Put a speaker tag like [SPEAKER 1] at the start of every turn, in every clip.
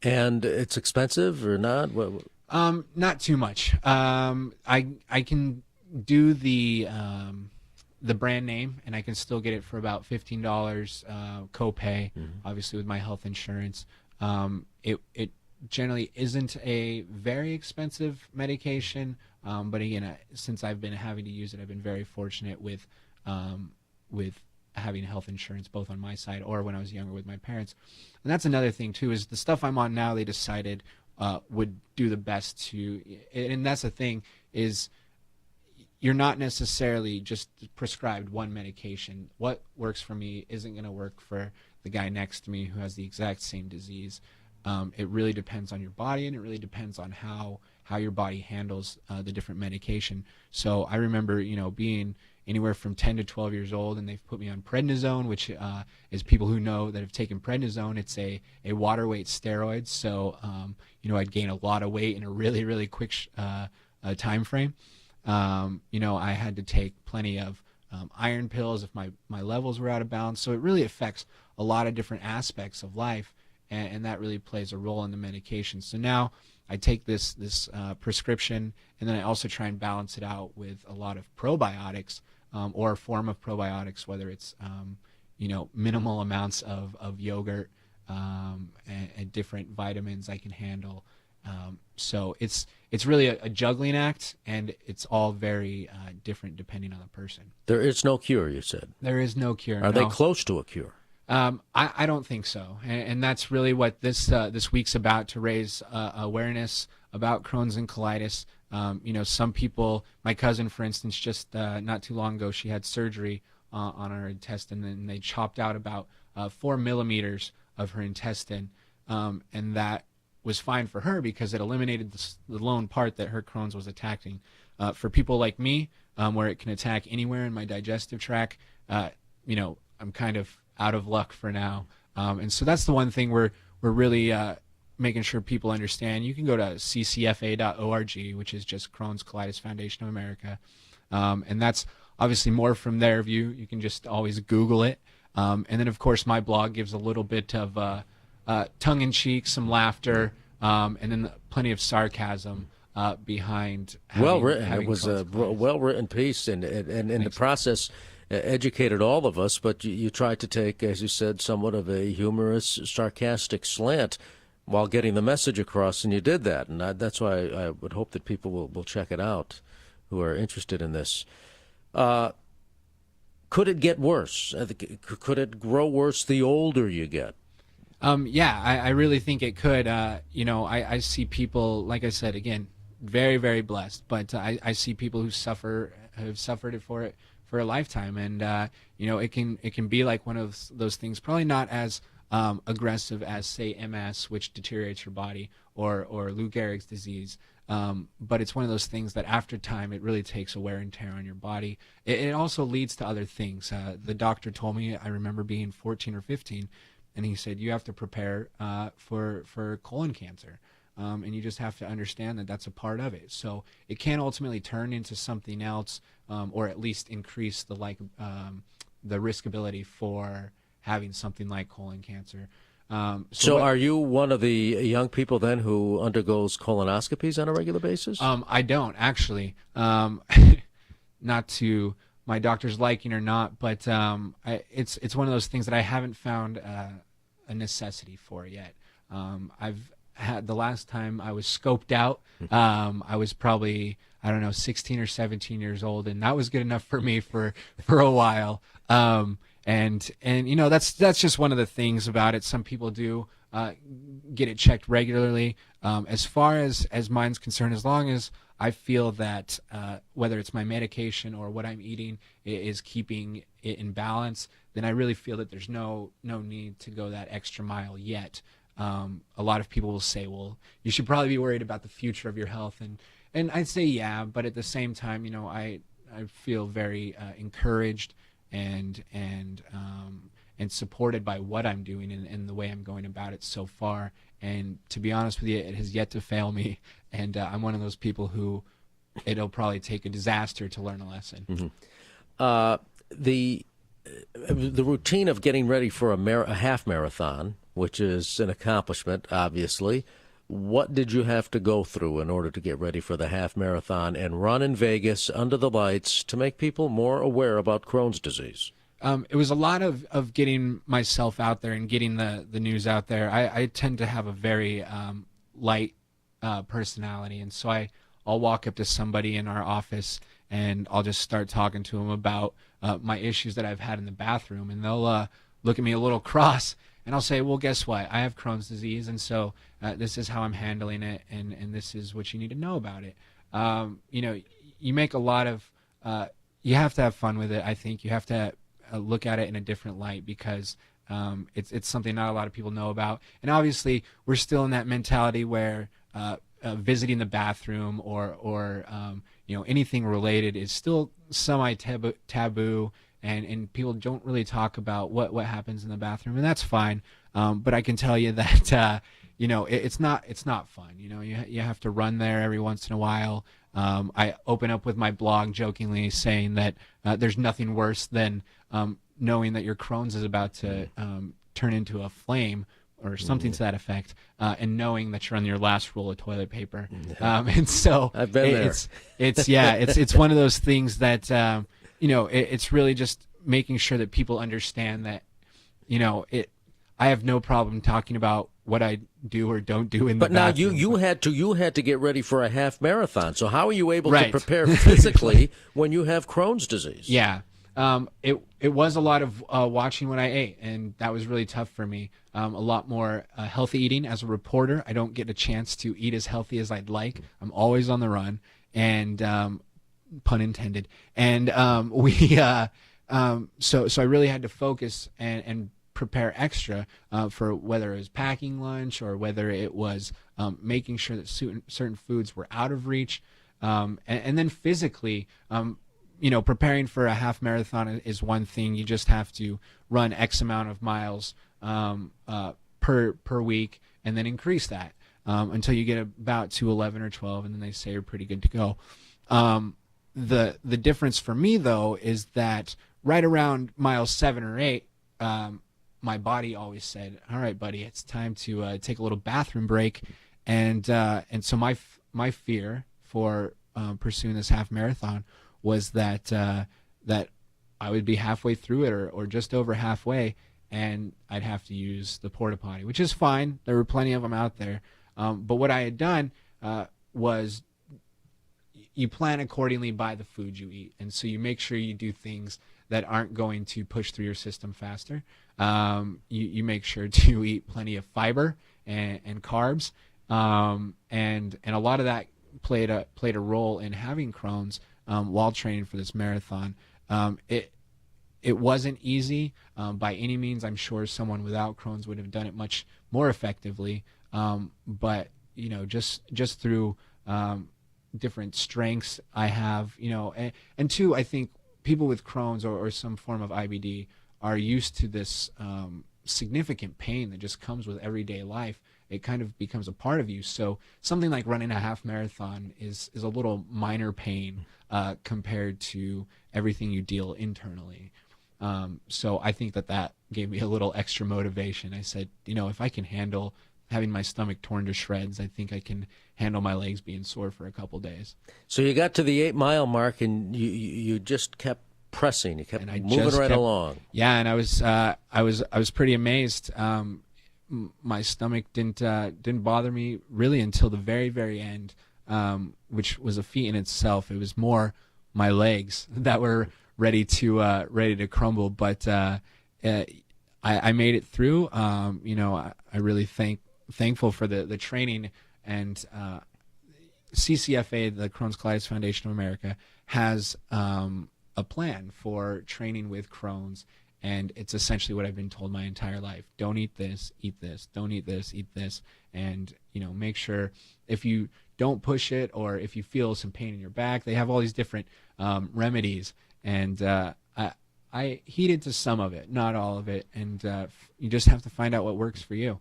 [SPEAKER 1] And it's expensive or not?
[SPEAKER 2] Not too much. I can do the brand name, and I can still get it for about $15 copay.
[SPEAKER 1] Mhm.
[SPEAKER 2] Obviously, with my health insurance, it generally isn't a very expensive medication. But again, since I've been having to use it, I've been very fortunate with having health insurance both on my side or when I was younger with my parents. And that's another thing too, is the stuff I'm on now they decided would do the best to, and that's the thing, is you're not necessarily just prescribed one medication. What works for me isn't going to work for the guy next to me who has the exact same disease. It really depends on your body, and it really depends on how your body handles the different medication. So I remember, being anywhere from 10 to 12 years old, and they've put me on prednisone, which is, people who know that have taken prednisone, it's a water weight steroid. So, I'd gain a lot of weight in a really, really quick time frame. I had to take plenty of iron pills if my levels were out of balance. So it really affects a lot of different aspects of life, and that really plays a role in the medication. So now I take this prescription, and then I also try and balance it out with a lot of probiotics, or a form of probiotics, whether it's minimal amounts of yogurt, and different vitamins I can handle. So it's really a juggling act, and it's all very different depending on the person.
[SPEAKER 1] There is no cure, you said.
[SPEAKER 2] There is no cure.
[SPEAKER 1] Are
[SPEAKER 2] no.
[SPEAKER 1] they close to a cure?
[SPEAKER 2] I don't think so, and that's really what this week's about, to raise awareness about Crohn's and colitis. Some people, my cousin, for instance, just not too long ago, she had surgery on her intestine, and they chopped out about 4 millimeters of her intestine, and that was fine for her because it eliminated the lone part that her Crohn's was attacking. For people like me, where it can attack anywhere in my digestive tract, I'm kind of out of luck for now. And so that's the one thing we're really making sure people understand. You can go to ccfa.org, which is just Crohn's Colitis Foundation of America. And that's obviously more from their view. You can just always Google it. And then, of course, my blog gives a little bit of tongue-in-cheek, some laughter, and then plenty of sarcasm behind
[SPEAKER 1] Well written.
[SPEAKER 2] having
[SPEAKER 1] It was
[SPEAKER 2] Crohn's
[SPEAKER 1] a
[SPEAKER 2] colitis.
[SPEAKER 1] well-written piece, and in the process educated all of us, but you tried to take, as you said, somewhat of a humorous, sarcastic slant while getting the message across, and you did that. And that's why I would hope that people will check it out who are interested in this. Could it get worse? Could it grow worse the older you get?
[SPEAKER 2] Yeah, I really think it could. I see people, like I said, again, very, very blessed, but I see people who have suffered it for a lifetime, and it can be like one of those things, probably not as aggressive as, say, MS, which deteriorates your body, or Lou Gehrig's disease. But it's one of those things that after time, it really takes a wear and tear on your body. It also leads to other things. The doctor told me, I remember being 14 or 15, and he said, you have to prepare for colon cancer. And you just have to understand that that's a part of it. So it can ultimately turn into something else, or at least increase the riskability for having something like colon cancer.
[SPEAKER 1] So are you one of the young people then who undergoes colonoscopies on a regular basis?
[SPEAKER 2] I don't, actually. Not to my doctor's liking or not, but it's one of those things that I haven't found a necessity for yet. I've had, the last time I was scoped out, I was probably, I don't know, 16 or 17 years old, and that was good enough for me for a while. And that's just one of the things about it. Some people do get it checked regularly. As far as mine's concerned, as long as I feel that whether it's my medication or what I'm eating is keeping it in balance, then I really feel that there's no need to go that extra mile yet. A lot of people will say, well, you should probably be worried about the future of your health. And I'd say, yeah, but at the same time, I feel very encouraged and supported by what I'm doing and the way I'm going about it so far. And to be honest with you, it has yet to fail me. And I'm one of those people who it'll probably take a disaster to learn a lesson.
[SPEAKER 1] Mm-hmm. The routine of getting ready for a half marathon, which is an accomplishment, obviously. What did you have to go through in order to get ready for the half marathon and run in Vegas under the lights to make people more aware about Crohn's disease?
[SPEAKER 2] It was a lot of getting myself out there and getting the news out there. I tend to have a very light personality, and so I'll walk up to somebody in our office and I'll just start talking to them about my issues that I've had in the bathroom, and they'll look at me a little cross, and I'll say, well, guess what? I have Crohn's disease, and so this is how I'm handling it, and this is what you need to know about it. You make a lot of you have to have fun with it. I think you have to look at it in a different light, because it's something not a lot of people know about. And obviously, we're still in that mentality where visiting the bathroom or anything related is still semi-taboo, and people don't really talk about what happens in the bathroom, and that's fine. But I can tell you that it's not fun. You have to run there every once in a while. I open up with my blog jokingly saying that there's nothing worse than knowing that your Crohn's is about to turn into a flame or something to that effect, and knowing that you're on your last roll of toilet paper. And so
[SPEAKER 1] I've been there.
[SPEAKER 2] It's one of those things that it's really just making sure that people understand that I have no problem talking about what I do or don't do in the bathroom.
[SPEAKER 1] But now you had to get ready for a half marathon. So how are you able to prepare physically when you have Crohn's disease?
[SPEAKER 2] Yeah. It was a lot of watching what I ate, and that was really tough for me. A lot more healthy eating. As a reporter, I don't get a chance to eat as healthy as I'd like. I'm always on the run, and pun intended. And so I really had to focus and prepare extra for whether it was packing lunch or whether it was making sure that certain foods were out of reach, and then physically. Preparing for a half marathon is one thing. You just have to run X amount of miles per week, and then increase that until you get about to 11 or 12, and then they say you're pretty good to go. The difference for me, though, is that right around mile 7 or 8, my body always said, "All right, buddy, it's time to take a little bathroom break," and so my fear for pursuing this half marathon was that I would be halfway through it or just over halfway, and I'd have to use the porta potty, which is fine. There were plenty of them out there. But what I had done was you plan accordingly by the food you eat. And so you make sure you do things that aren't going to push through your system faster. You make sure to eat plenty of fiber and carbs. And a lot of that played a role in having Crohn's while training for this marathon. It wasn't easy by any means. I'm sure someone without Crohn's would have done it much more effectively. But just through different strengths I have, and two, I think people with Crohn's or some form of IBD are used to this significant pain that just comes with everyday life. It kind of becomes a part of you. So something like running a half marathon is a little minor pain compared to everything you deal internally. So I think that gave me a little extra motivation. I said, if I can handle having my stomach torn to shreds, I think I can handle my legs being sore for a couple days.
[SPEAKER 1] So you got to the 8-mile mark, and you just kept pressing. You kept moving right along.
[SPEAKER 2] Yeah, and I was pretty amazed. My stomach didn't bother me really until the very, very end, which was a feat in itself. It was more my legs that were ready to crumble, but I made it through. I really thankful for the training, and CCFA, the Crohn's Colitis Foundation of America, has a plan for training with Crohn's. And it's essentially what I've been told my entire life. Don't eat this, eat this. Don't eat this, eat this. And, make sure if you don't push it or if you feel some pain in your back, they have all these different remedies. And I heeded to some of it, not all of it. And you just have to find out what works for you.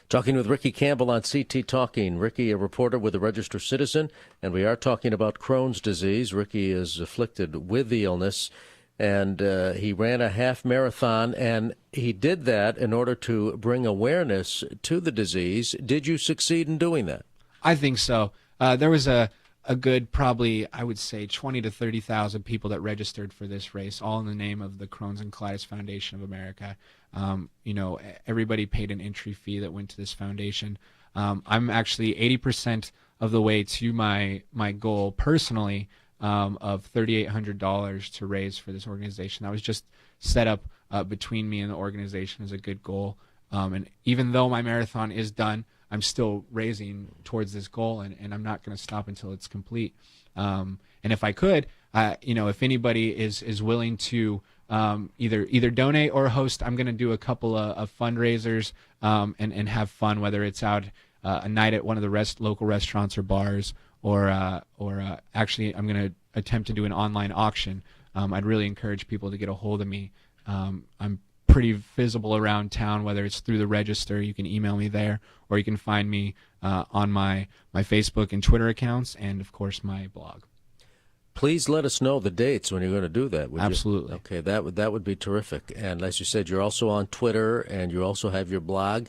[SPEAKER 1] Talking with Ricky Campbell on CT Talking. Ricky, a reporter with the Register Citizen, and we are talking about Crohn's disease. Ricky is afflicted with the illness. and he ran a half marathon, and he did that in order to bring awareness to the disease. Did you succeed in doing that?
[SPEAKER 2] I think so. There was a good, probably, I would say 20 to 30,000 people that registered for this race, all in the name of the Crohn's and Colitis Foundation of America. Everybody paid an entry fee that went to this foundation. I'm actually 80% of the way to my goal personally, of $3,800 to raise for this organization. That was just set up between me and the organization as a good goal. And even though my marathon is done, I'm still raising towards this goal, and I'm not going to stop until it's complete. And if I could, if anybody is willing to either donate or host, I'm going to do a couple of fundraisers and have fun, whether it's out a night at one of the local restaurants or bars, or actually I'm going to attempt to do an online auction. I'd really encourage people to get a hold of me. I'm pretty visible around town, whether it's through the register. You can email me there, or you can find me on my Facebook and Twitter accounts, and of course my blog.
[SPEAKER 1] Please let us know the dates when you're going to do that. Would
[SPEAKER 2] Absolutely.
[SPEAKER 1] You? Okay, that would be terrific. And as you said, you're also on Twitter, and you also have your blog.